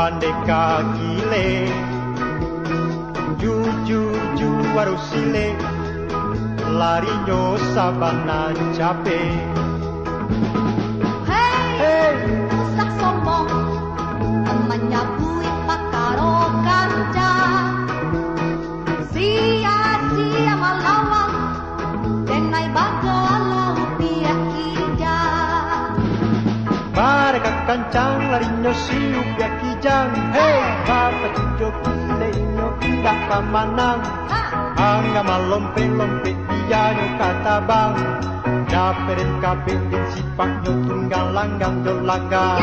bandeka gile Juju harus sile Larinyo sabana capek Hei, usak sombong menyabui pakaro kanca sia-sia malawang denai bagalau pihak ija Baraka kancang larinyo siup ya kijang Hei, bapak cujo gile inyo pindah kamanang Angga malompe-lompe dia nyo katabang Daperin kabin din sipaknyo tunggang langgang jolaga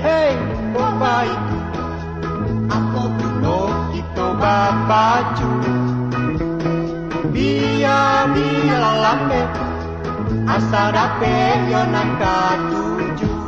Hei, boba itu Ako no ito babaju Biya lambe Asa dapet yo nang katuju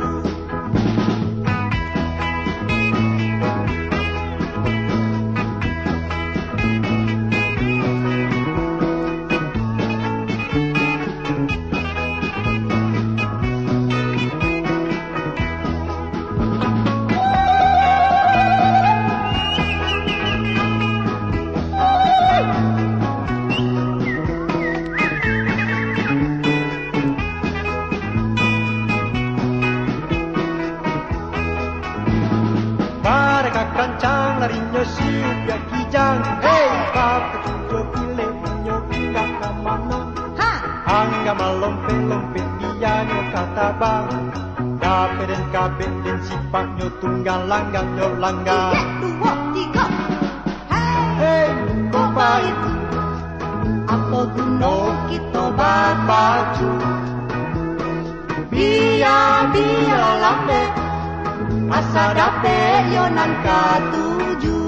Kancang larinyo siup ya kijang Hei, bapak cujo gile inyo pindah kamanang Angga malompe-lompe dia nyo katabang Daperin kabin din sipaknyo tunggang langgang nyo langgang dua, tiga Hei, boba itu Ako no kita babaju Biya lambe Asa dapet yo nang katuju